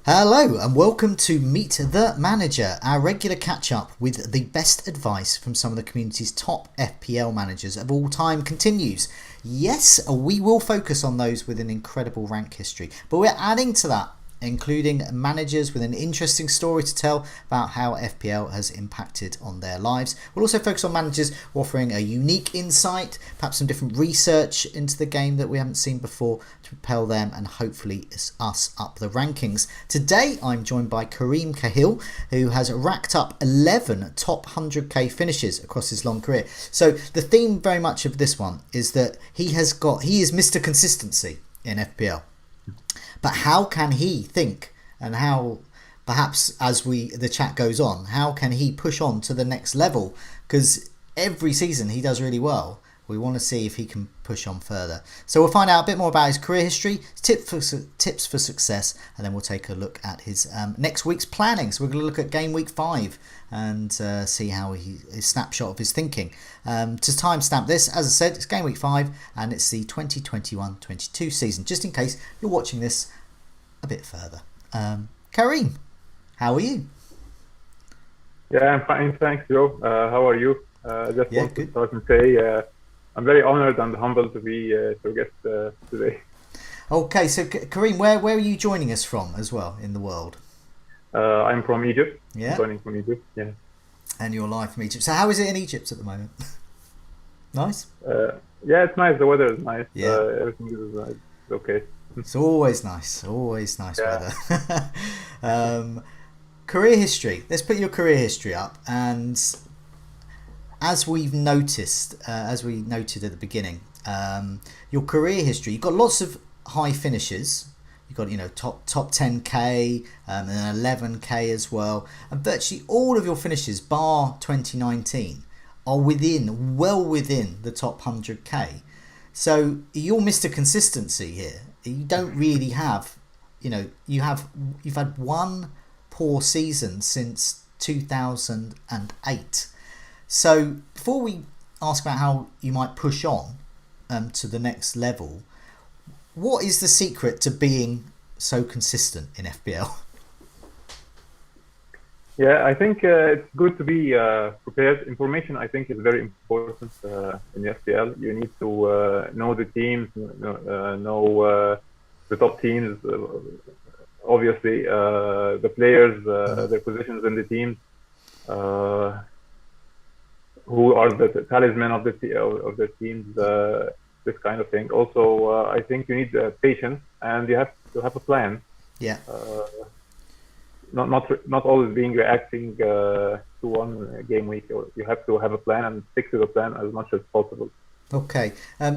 Hello and welcome to Meet the Manager, our regular catch-up with the best advice from some of the community's top FPL managers of all time continues. Yes, we will focus on those with an incredible rank history, but we're adding to that, including managers with an interesting story to tell about how FPL has impacted on their lives. We'll also focus on managers offering a unique insight, perhaps some different research into the game that we haven't seen before to propel them and hopefully us up the rankings. Today I'm joined by Kareem Kahil, who has racked up 11 top 100k finishes across his long career. So the theme very much of this one is that he is Mr. Consistency in FPL. But how can he think, and how perhaps as the chat goes on, how can he push on to the next level? Because every season he does really well. We want to see if he can push on further. So we'll find out a bit more about his career history, tips for success, and then we'll take a look at his next week's planning. So we're going to look at Gameweek 5 and see how his snapshot of his thinking. To timestamp this, as I said, it's Gameweek 5 and it's the 2021-22 season, just in case you're watching this a bit further. Kareem, how are you? Yeah, I'm fine, thanks, Joe. How are you? Just want to Good. start and say I'm very honored and humbled to be your guest today. Okay, so Kareem, where are you joining us from as well in the world? I'm from Egypt. Yeah. I'm joining from Egypt. Yeah. And you're live from Egypt. So how is it in Egypt at the moment? Nice? Yeah, it's nice. The weather is nice. Yeah. Everything is okay. It's always nice Yeah. weather. Career history. Let's put your career history up. And as we noted at the beginning, your career history, you've got lots of high finishes. You've got, top 10k and 11k as well. And virtually all of your finishes, bar 2019, are well within the top 100k. So you're Mr. Consistency here. You don't really have, you've had one poor season since 2008. So before we ask about how you might push on to the next level, what is the secret to being so consistent in FPL? Yeah, I think it's good to be prepared. Information, I think, is very important in FPL. You need to know the teams, know the top teams, obviously, the players, their positions in the teams, who are the talisman of the teams, this kind of thing. Also, I think you need patience, and you have to have a plan. Yeah. Not always reacting to one game week. You have to have a plan and stick to the plan as much as possible. Okay.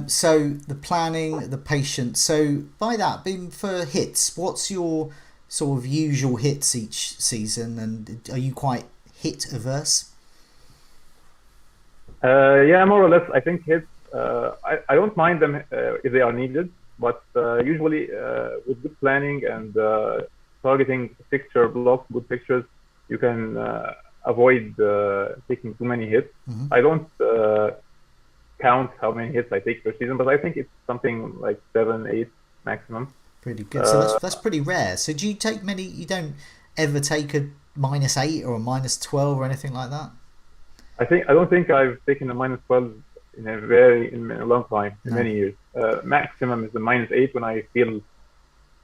So the planning, the patience. So by that, being for hits, what's your sort of usual hits each season, and are you quite hit averse? Yeah, more or less. I think hits. I don't mind them if they are needed, but usually with good planning and targeting fixture blocks, good fixtures, you can avoid taking too many hits. Mm-hmm. I don't count how many hits I take per season, but I think it's something like 7, 8 maximum. Pretty good. So that's pretty rare. So do you take many? You don't ever take a -8 or a -12 or anything like that? I don't think I've taken a -12 in a long time, in many years. Maximum is the -8 when I feel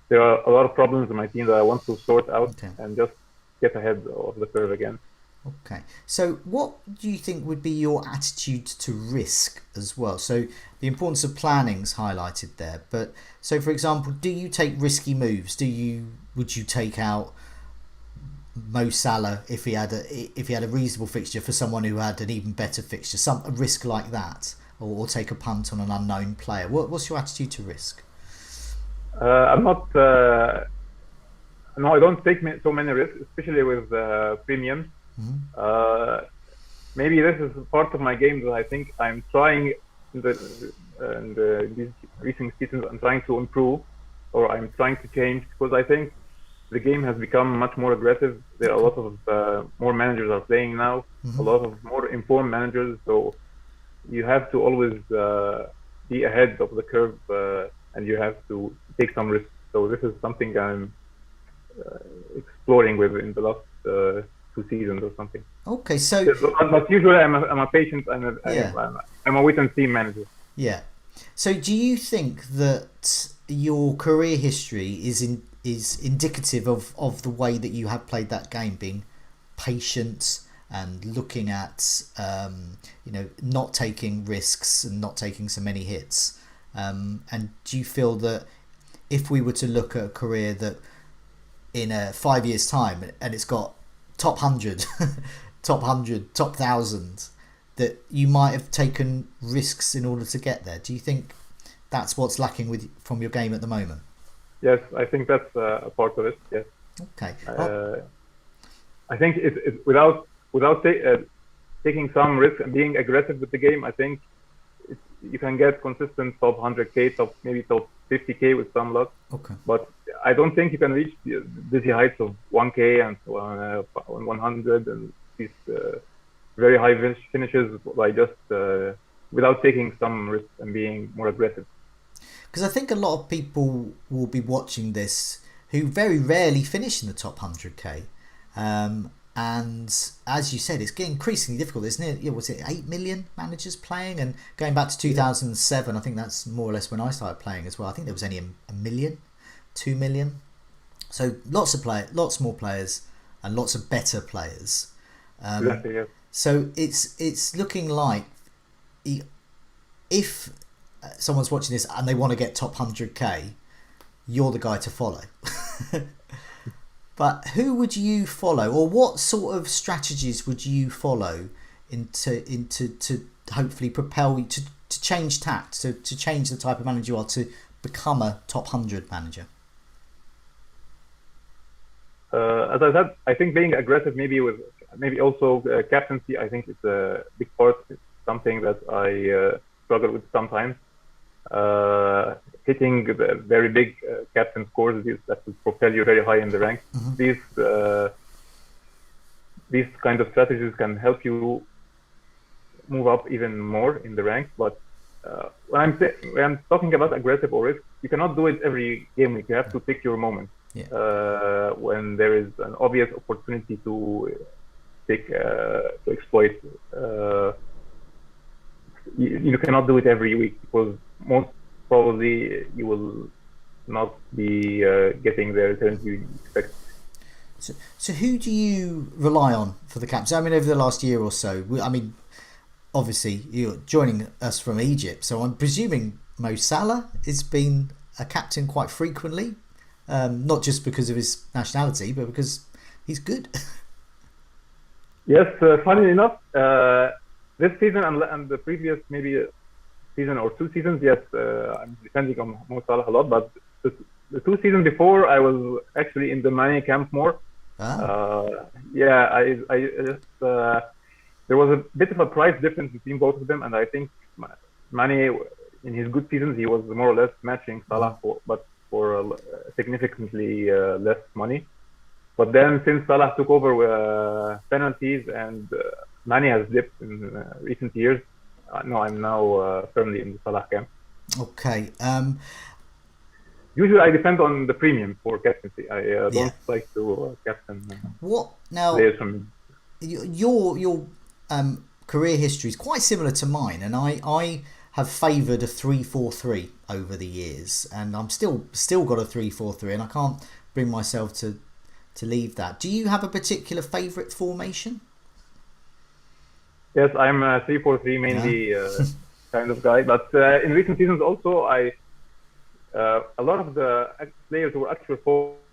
there are a lot of problems in my team that I want to sort out and just get ahead of the curve again. Okay. So what do you think would be your attitude to risk as well? So the importance of planning is highlighted there. But so for example, do you take risky moves? Would you take out Mo Salah if he had a reasonable fixture for someone who had an even better fixture, a risk like that, or take a punt on an unknown player? What's your attitude to risk? I'm not. No, I don't take so many risks, especially with premiums. Mm-hmm. Maybe this is part of my game that I think I'm trying in these recent seasons. I'm trying to improve, or I'm trying to change, because I think the game has become much more aggressive. There are a lot of more managers are playing now, Mm-hmm. a lot of more informed managers. So you have to always be ahead of the curve, and you have to take some risks. So this is something I'm exploring with in the last 2 seasons or something. Okay, so But usually I'm a patient. Yeah. I'm a wait and see manager. yeah. So do you think that your career history is indicative of the way that you have played that game, being patient and looking at not taking risks and not taking so many hits? And do you feel that if we were to look at a career that in 5 years' time and it's got top 100, top 100, top 1,000, that you might have taken risks in order to get there? Do you think that's what's lacking from your game at the moment? Yes, I think that's a part of it. Yes. Okay. I think it's without taking some risk and being aggressive with the game. I think you can get consistent top 100k, maybe top 50k with some luck. Okay. But I don't think you can reach the dizzy heights of 1k and 100 and these very high finishes by just without taking some risk and being more aggressive. Because I think a lot of people will be watching this who very rarely finish in the top 100k. And as you said, it's getting increasingly difficult. There's nearly, was it 8 million managers playing? And going back to 2007, I think that's more or less when I started playing as well. I think there was only a million, 2 million. So lots more players and lots of better players. Exactly, yeah. So it's looking like if someone's watching this and they want to get top 100k, you're the guy to follow. But who would you follow, or what sort of strategies would you follow to hopefully propel you to change tact, to change the type of manager you are, to become a top 100 manager? As I said, I think being aggressive, maybe also captaincy. I think it's a big part. It's something that I struggle with sometimes. Hitting the very big captain scores that will propel you very high in the ranks. Mm-hmm. These kind of strategies can help you move up even more in the ranks. But when I'm talking about aggressive or risk, you cannot do it every game week. You have to pick your moment. Yeah. When there is an obvious opportunity to exploit, you cannot do it every week, because most probably you will not be getting the returns you expect. So who do you rely on for the captains? I mean, over the last year or so, I mean, obviously you're joining us from Egypt, so I'm presuming Mo Salah has been a captain quite frequently, not just because of his nationality, but because he's good. Yes, funny enough, this season and the previous maybe season or 2 seasons, yes, I'm depending on Mo Salah a lot, but the 2 seasons before, I was actually in the Mane camp more. Yeah, I just there was a bit of a price difference between both of them, and I think Mane in his good seasons he was more or less matching Salah, but for significantly less money. But then since Salah took over penalties and Mane has dipped in recent years, no, I'm now firmly in the Salah camp. Okay. Usually I depend on the premium for captaincy. I don't like to captain what now? Players from your career history is quite similar to mine, and I have favoured a 3-4-3 over the years, and I'm still got a 3-4-3, and I can't bring myself to leave that. Do you have a particular favourite formation? Yes, I'm a 3-4-3 mainly kind of guy, but in recent seasons also a lot of the players who are actual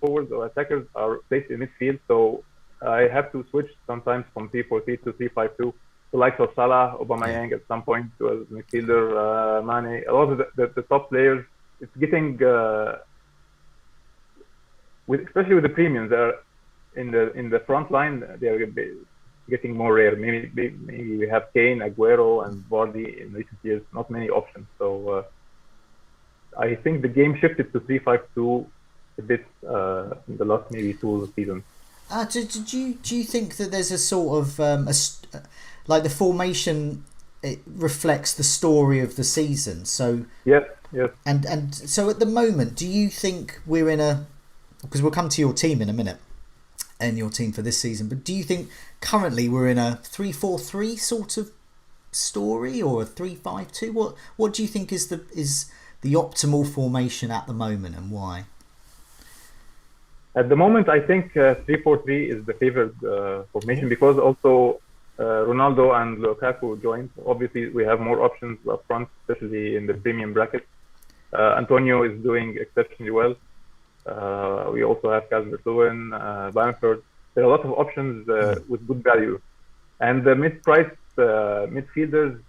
forwards or attackers are placed in midfield, so I have to switch sometimes from 3-4-3 to 3-5-2. The likes of Salah, Aubameyang at some point was midfielder, Mane. A lot of the top players, it's getting especially with the premiums, they're in the front line. They are getting more rare. Maybe we have Kane, Aguero, and Vardy in recent years. Not many options. So I think the game shifted to 3-5-2 a bit in the last maybe 2 seasons. Do you think that there's a sort of like the formation? It reflects the story of the season. So yes. And so at the moment, do you think we're in a because we'll come to your team in a minute and your team for this season, but do you think currently we're in a 3-4-3 sort of story or a 3-5-2? What do you think is the optimal formation at the moment, and why? At the moment, I think 3-4-3 is the favored formation because also Ronaldo and Lukaku joined. Obviously, we have more options up front, especially in the premium bracket. Antonio is doing exceptionally well. We also have Calvert-Lewin, Bamford. There are a lot of options with good value. And the mid-priced midfielders,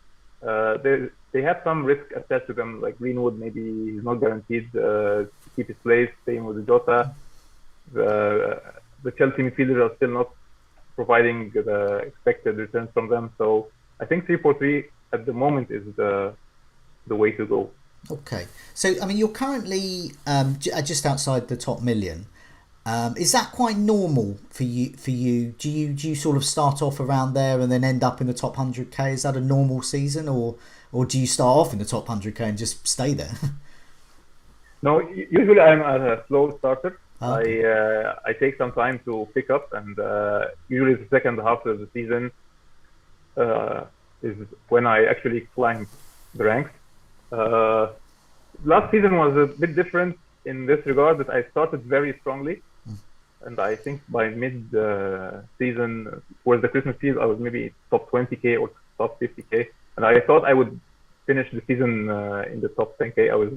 they have some risk attached to them, like Greenwood, maybe he's not guaranteed to keep his place, same with Jota. The Chelsea midfielders are still not providing the expected returns from them. So I think 3-4-3 at the moment is the way to go. Okay, so I mean you're currently just outside the top million. Is that quite normal for you? Do you sort of start off around there and then end up in the top 100k? Is that a normal season, or do you start off in the top 100k and just stay there? No, usually I'm a slow starter. Okay. I take some time to pick up, and usually the second half of the season is when I actually climb the ranks. Last season was a bit different in this regard, that I started very strongly, and I think by mid-season, towards the Christmas season, I was maybe top 20k or top 50k, and I thought I would finish the season in the top 10k. I was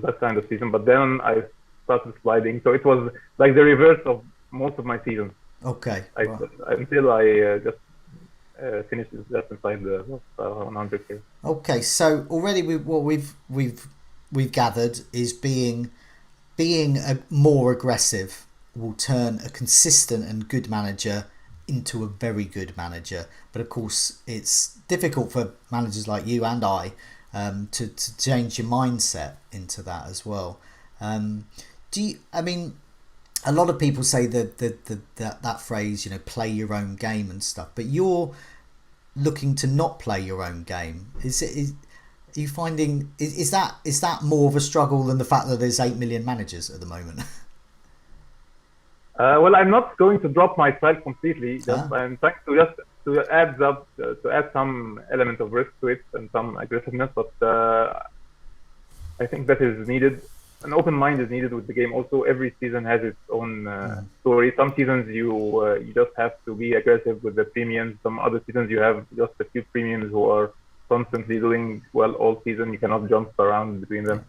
that kind of season, but then I started sliding, so it was like the reverse of most of my seasons. Okay. Until I just finished just inside the 100k. Okay, so already what we've gathered is being a more aggressive will turn a consistent and good manager into a very good manager. But of course, it's difficult for managers like you and I to change your mindset into that as well. I mean, a lot of people say that phrase, play your own game and stuff, but you're looking to not play your own game. Are you finding is that more of a struggle than the fact that there's 8 million managers at the moment? Well, I'm not going to drop my style completely. I'm trying to add some element of risk to it and some aggressiveness, but I think that is needed. An open mind is needed with the game. Also, every season has its own story. Some seasons you just have to be aggressive with the premiums. Some other seasons you have just a few premiums who are constantly doing well all season. You cannot jump around between them.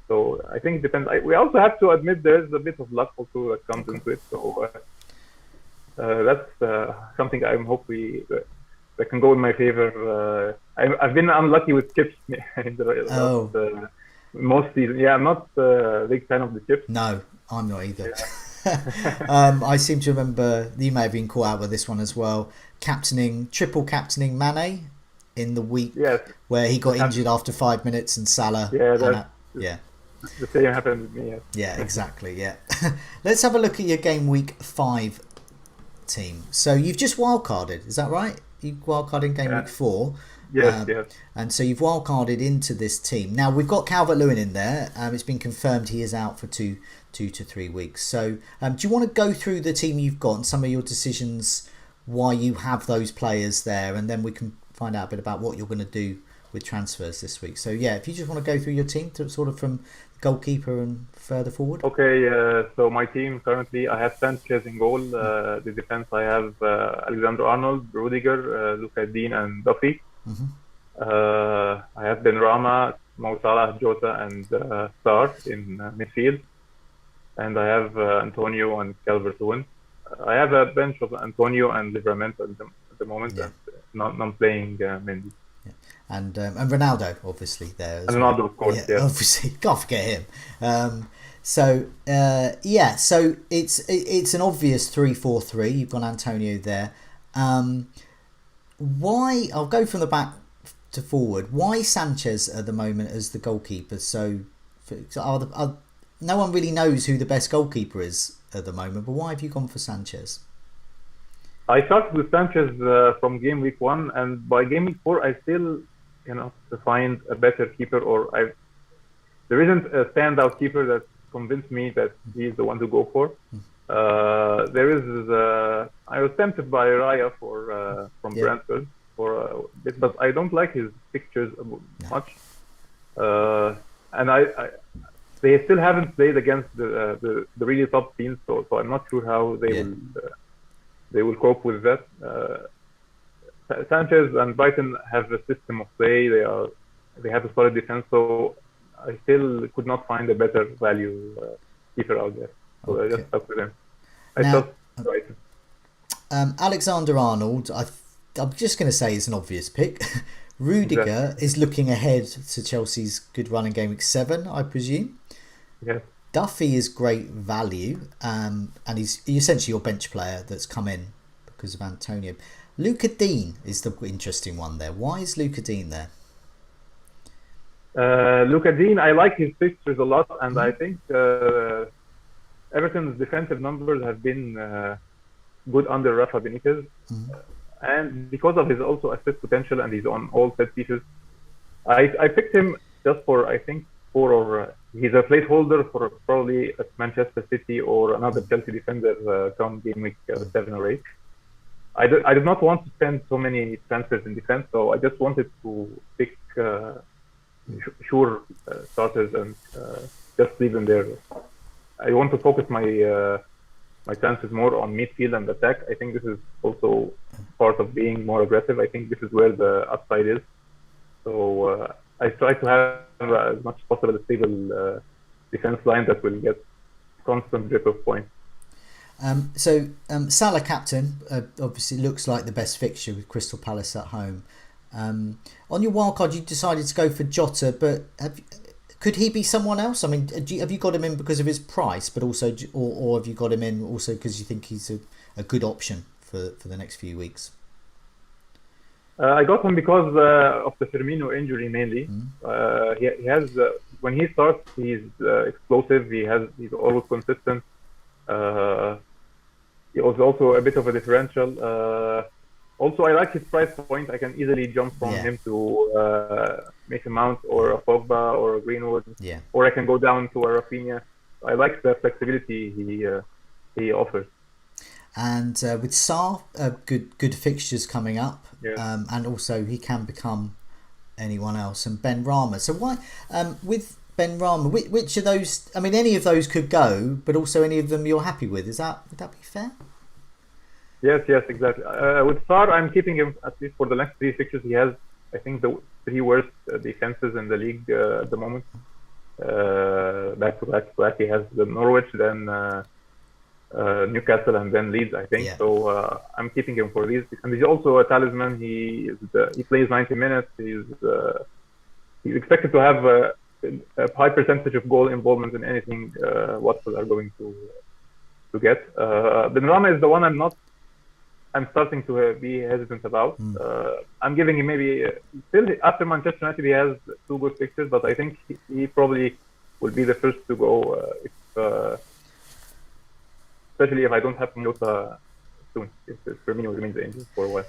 So I think it depends. We also have to admit there's a bit of luck also that comes into it. So that's something I'm hopefully that can go in my favor. I've been unlucky with chips in the most seasons. Yeah, I'm not a big fan of the chips. No, I'm not either. Yeah. I seem to remember you may have been caught out with this one as well. Triple captaining Mane in the week where he got injured after 5 minutes, and Salah. Yeah, the same happened with me. Yeah, exactly. Yeah. Let's have a look at your game week 5 team. So you've just wildcarded, is that right? You wildcarded game week 4. Yes. And so you've wildcarded into this team. Now we've got Calvert-Lewin in there. It's been confirmed he is out for 2 to 3 weeks. So do you want to go through the team you've got and some of your decisions, why you have those players there, and then we can find out a bit about what you're going to do with transfers this week. So yeah, if you just want to go through your team sort of from goalkeeper and further forward. Okay, so my team currently, I have Sanchez in goal. The defense, I have Alexander-Arnold, Rudiger, Luca Dean, and Duffy. I have Benrahma, Mo Salah, Jota, and Sarr in midfield, and I have Antonio and Calvert-Lewin. I have a bench of Antonio and Livramento at the moment, and not playing Mendy. Yeah. And Ronaldo obviously there as Ronaldo, well. of course, obviously can't forget him. So it's an obvious 3-4-3. You've got Antonio there. Why? I'll go from the back to forward. Why Sanchez at the moment as the goalkeeper? So no one really knows who the best goalkeeper is at the moment. But why have you gone for Sanchez? I started with Sanchez from game week 1, and by game week 4, I still, to find a better keeper, there isn't a standout keeper that convinced me that he's the one to go for. I was tempted by Raya from Brentford for a bit, but I don't like his pictures much. And they still haven't played against the really top teams, so I'm not sure how they will cope with that. Sanchez and Brighton have a system of play. They have a solid defense, so I still could not find a better value keeper out there. So I just stuck with him. I thought Brighton. Alexander-Arnold, I'm just going to say is an obvious pick. Rudiger is looking ahead to Chelsea's good run in Game Week 7, I presume. Yeah. Duffy is great value, and he's essentially your bench player that's come in because of Antonio. Luca Dean is the interesting one there. Why is Luca Dean there? Luca Dean, I like his pictures a lot, and I think Everton's defensive numbers have been good under Rafa Benitez. And because of his also assist potential, and he's on all set pieces, I picked him just for, I think, he's a placeholder for probably a Manchester City or another Chelsea defender come Game Week 7 or 8. I did not want to spend so many transfers in defense, so I just wanted to pick sure starters and just leave them there. I want to focus my chances more on midfield and attack. I think this is also part of being more aggressive. I think this is where the upside is. So I try to have as much as possible a stable defense line that will get constant drip of points. Salah captain obviously looks like the best fixture with Crystal Palace at home. On your wildcard, you decided to go for Jota, but could he be someone else? I mean, have you got him in because of his price, but also, or have you got him in also because you think he's a good option for the next few weeks? I got him because of the Firmino injury mainly. He has when he starts, he's explosive. He's always consistent. He was also a bit of a differential. Also, I like his price point. I can easily jump from him to Mason Mount or a Pogba or a Greenwood, or I can go down to a Rafinha. I like the flexibility he offers. And with Sarr, good fixtures coming up, and also he can become anyone else. And Ben Rama. So why with Ben Rama? Which of those? I mean, any of those could go, but also any of them you're happy with. Would that be fair? Yes, exactly. With Sarr, I'm keeping him at least for the next 3 fixtures. He has, I think, the 3 worst defenses in the league at the moment. Back to back. He has the Norwich, then Newcastle, and then Leeds, I think. So I'm keeping him for these. And he's also a talisman. He plays 90 minutes. He's expected to have a high percentage of goal involvement in anything Watford are going to get. Ben Rama is the one I'm starting to be hesitant about. I'm giving him maybe still after Manchester United he has 2 good fixtures, but I think he probably will be the first to go especially if I don't have Jota soon. If Firmino remains injured for a while.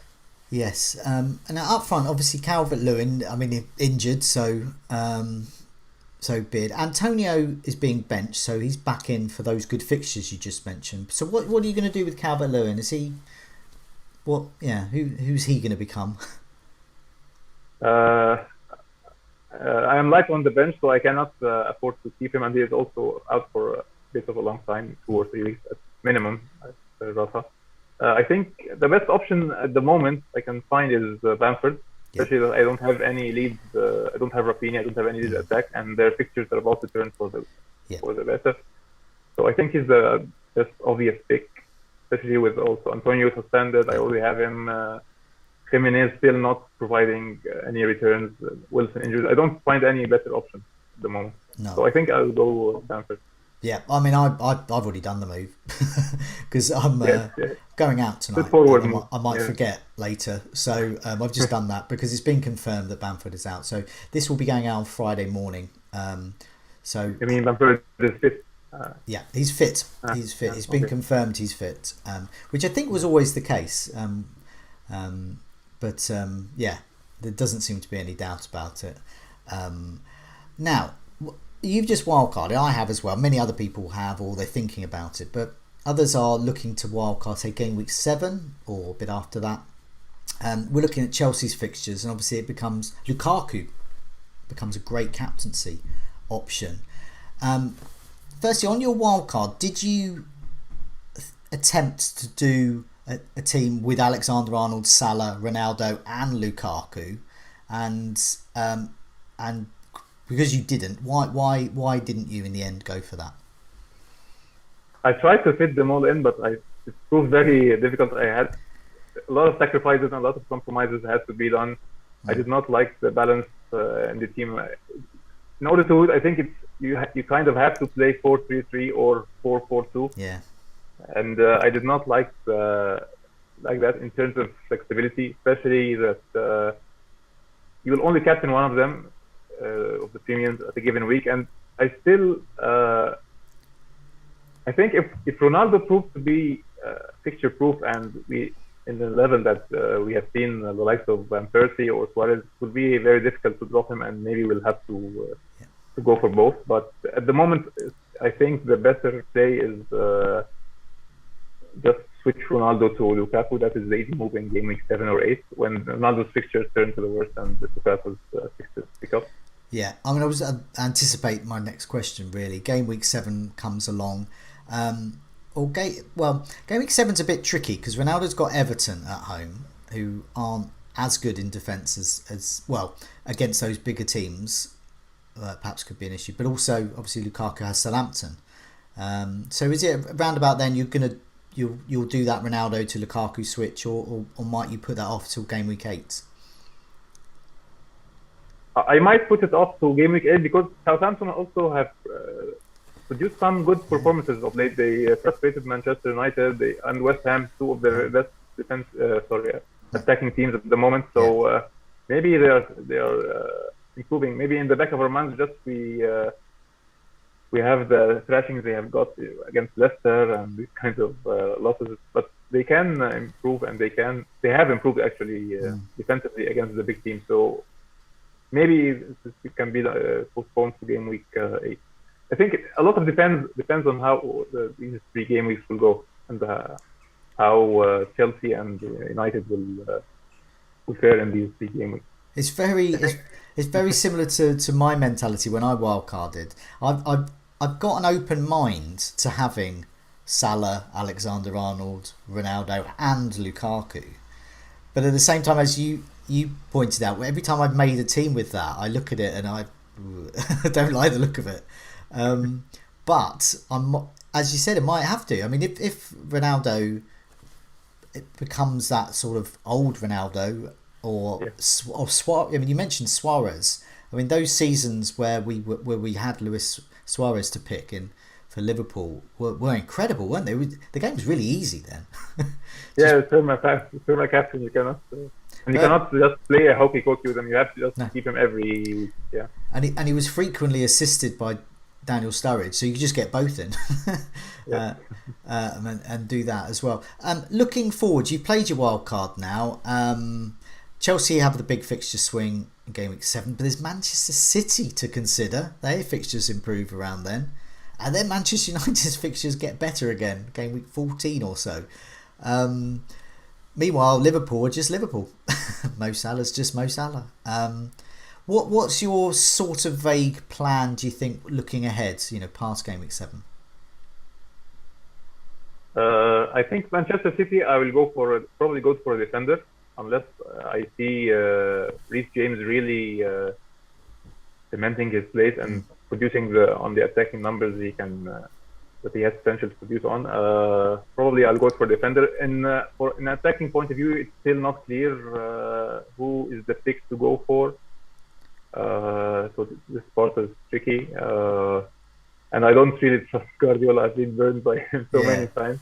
Yes, and up front, obviously Calvert-Lewin. I mean, injured, so be it. Antonio is being benched, so he's back in for those good fixtures you just mentioned. So what are you going to do with Calvert-Lewin? Is he who's he going to become? I am light on the bench, so I cannot afford to keep him, and he is also out for a bit of a long time, 2 or 3 weeks at minimum. Rafa. I think the best option at the moment I can find is Bamford. Especially that I don't have any leads. I don't have Rafinha. I don't have any lead attack, and their fixtures are about to turn for the better. So I think he's the best obvious pick, especially with also Antonio suspended. I already have him. Jimenez still not providing any returns. Wilson injured. I don't find any better option at the moment. No. So I think I'll go Bamford. Yeah, I mean, I've already done the move because I'm going out tonight. I might forget later, so I've just done that because it's been confirmed that Bamford is out. So this will be going out on Friday morning. So I mean, Bamford is fit. Yeah, he's fit. He's fit. It's been confirmed he's fit, which I think was always the case. But there doesn't seem to be any doubt about it. Now, you've just wildcarded. I have as well. Many other people have, or they're thinking about it, but others are looking to wildcard, say game week 7 or a bit after that. We're looking at Chelsea's fixtures, and obviously it becomes Lukaku becomes a great captaincy option. Firstly, on your wildcard, did you attempt to do a team with Alexander-Arnold, Salah, Ronaldo, and Lukaku? And because you didn't, why didn't you in the end go for that? I tried to fit them all in, but it proved very difficult. I had a lot of sacrifices and a lot of compromises had to be done. I did not like the balance in the team. In order to, I think you kind of have to play 4-3-3 or 4-4-2. Yeah. And I did not like that in terms of flexibility, especially that you will only captain one of them of the premiums at a given week. And I still, I think if Ronaldo proved to be fixture proof and we in the level that we have seen the likes of Van Persie or Suarez, it would be very difficult to drop him, and maybe we'll have to go for both. But at the moment, I think the better play is just switch Ronaldo to Lukaku. That is the easy move in game week 7 or 8 when Ronaldo's fixtures turn to the worst and Lukaku's fixtures pick up. Yeah, I mean, I was anticipate my next question really. Game week 7 comes along. Game week 7's a bit tricky because Ronaldo's got Everton at home, who aren't as good in defence as well against those bigger teams. Perhaps could be an issue, but also obviously Lukaku has Southampton. So is it round about then you'll do that Ronaldo to Lukaku switch, or might you put that off till game week 8? I might put it off to game week 8 because Southampton also have produced some good performances of late. They frustrated Manchester United and West Ham, two of the best attacking teams at the moment. So maybe they are improving. Maybe in the back of our minds, just we have the thrashings they have got against Leicester and these kinds of losses, but they can improve, and they have improved actually defensively against the big teams. So maybe it can be postponed to game week 8. I think a lot of depends on how these 3 game weeks will go, and how Chelsea and United will fare in these 3 game weeks. It's very similar to my mentality when I wildcarded. I've got an open mind to having Salah, Alexander-Arnold, Ronaldo, and Lukaku, but at the same time, as you pointed out, every time I've made a team with that, I look at it and I don't like the look of it. But as you said, it might have to. I mean, if Ronaldo becomes that sort of old Ronaldo, or Suarez. I mean, you mentioned Suarez. I mean, those seasons where we had Luis Suarez to pick in for Liverpool were incredible, weren't they? The game was really easy then. Through my captain, you cannot. And you cannot just play a hockey coach with him. You have to just keep him every week. Yeah. And he was frequently assisted by Daniel Sturridge, so you could just get both in and do that as well. Looking forward, you've played your wild card now. Chelsea have the big fixture swing in game week 7, but there's Manchester City to consider. Their fixtures improve around then, and then Manchester United's fixtures get better again, game week 14 or so. Meanwhile, Liverpool are just Liverpool. Mo Salah's just Mo Salah. What's your sort of vague plan, do you think, looking ahead, past game week 7? I think Manchester City, I will probably go for a defender, unless I see Reece James really cementing his place and producing on the attacking numbers that he has potential to produce on. Probably I'll go for a defender. For an attacking point of view, it's still not clear who is the pick to go for. So this part is tricky, and I don't really trust Guardiola. I've been burned by him so many times.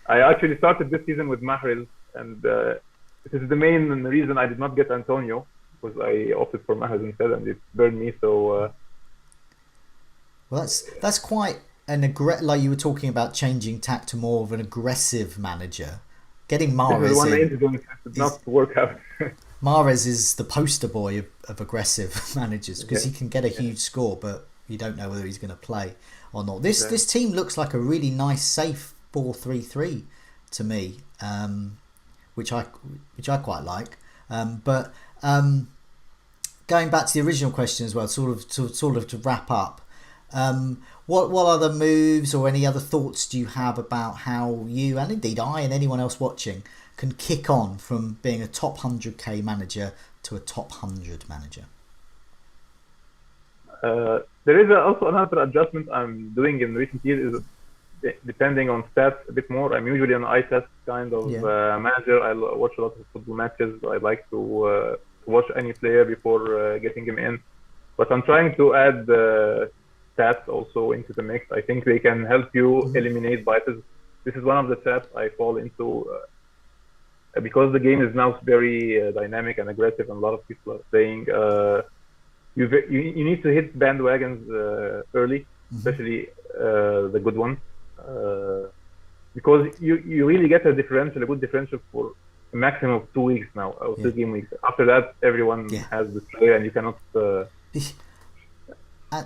I actually started this season with Mahrez, and this is the main reason I did not get Antonio, because I opted for Mahrez instead, and it burned me. So well, that's quite an like you were talking about changing tack to more of an aggressive manager. Getting Mahrez in did not work out. Mahrez is the poster boy of aggressive managers because he can get a huge score, but You don't know whether he's going to play or not. This team looks like a really nice, safe 4-3-3 to me, which I quite like. But going back to the original question as well, sort of to wrap up. What other moves or any other thoughts do you have about how you, and indeed I and anyone else watching, can kick on from being a top 100k manager to a top 100 manager? There is also another adjustment I'm doing in recent years, is depending on stats a bit more. I'm usually an eye test kind of manager. I watch a lot of football matches. I like to watch any player before getting him in. But I'm trying to add stats also into the mix. I think they can help you eliminate biases. This is one of the traps I fall into because the game is now very dynamic and aggressive, and a lot of people are playing. You need to hit bandwagons early, especially the good ones, because you really get a good differential for a maximum of 2 weeks now, or 2 game weeks. After that, everyone has this player, and you cannot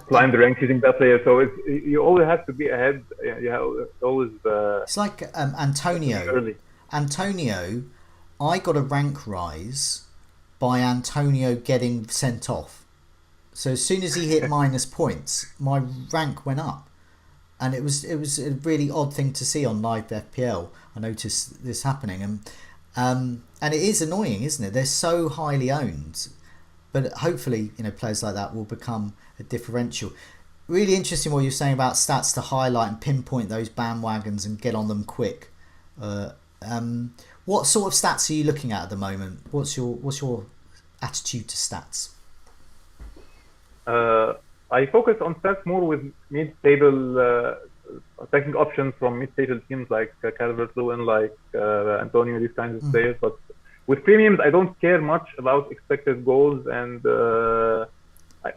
climb the ranks using that player. So you always have to be ahead. You have always. It's like Antonio. Early. Antonio, I got a rank rise by Antonio getting sent off. So as soon as he hit minus points, my rank went up, and it was a really odd thing to see on live FPL. I noticed this happening, and it is annoying, isn't it? They're so highly owned, but hopefully, players like that will become a differential. Really interesting what you're saying about stats to highlight and pinpoint those bandwagons and get on them quick. What sort of stats are you looking at the moment? What's your attitude to stats? I focus on stats more with mid-table, taking options from mid-table teams like Calvert-Lewin, like Antonio, these kinds of players. But with premiums, I don't care much about expected goals, and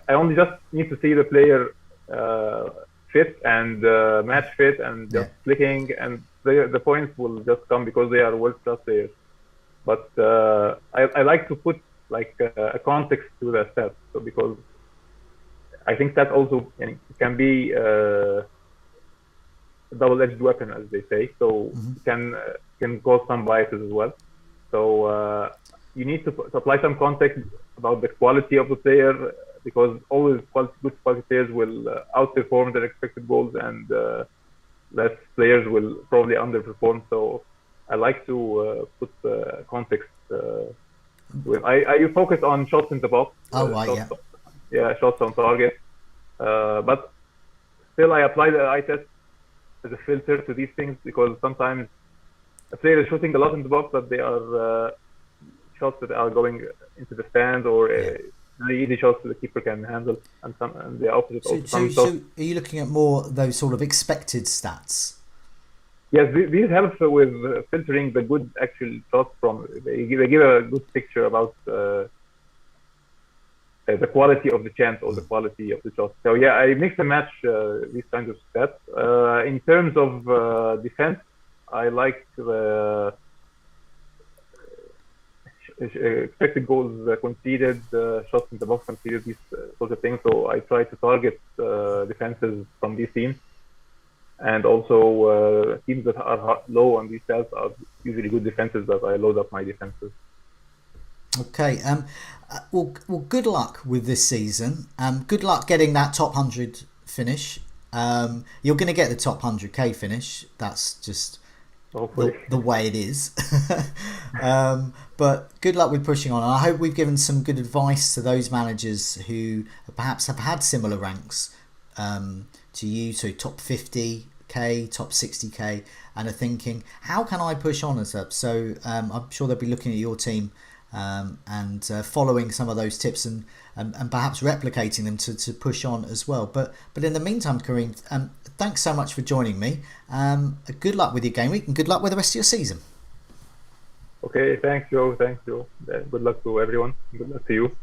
I only just need to see the player fit and match fit, and just clicking, and the points will just come because they are world-class players. But I like to put like a context to the stats, so because I think that also can be a double-edged weapon, as they say. So it can cause some biases as well. So you need to apply some context about the quality of the player, because always good quality players will outperform their expected goals, and less players will probably underperform. So I like to put context. I focus on shots in the box. Shots on target. But still, I apply the eye test as a filter to these things, because sometimes a player is shooting a lot in the box, but they are shots that are going into the stand, or very easy shots that the keeper can handle, and the opposite. So are you looking at more those sort of expected stats? Yes, these help with filtering the good actual shots from. They give a good picture about the quality of the chance or the quality of the shot. So I mix and match these kinds of stats. In terms of defense, I like the expected goals conceded, shots in the box conceded, these sort of things. So I try to target defenses from these teams, and also teams that are low on these stats are usually good defenses that I load up my defenses. Okay. Well, good luck with this season. Good luck getting that top 100 finish. You're going to get the top 100k finish. That's just the way it is. But good luck with pushing on. I hope we've given some good advice to those managers who perhaps have had similar ranks to you, so top 50k, top 60k, and are thinking, how can I push on as up? So I'm sure they'll be looking at your team and following some of those tips and perhaps replicating them to push on as well. But in the meantime, Kareem, thanks so much for joining me. Good luck with your game week, and good luck with the rest of your season. Okay, thanks, Joe. Good luck to everyone. Good luck to you.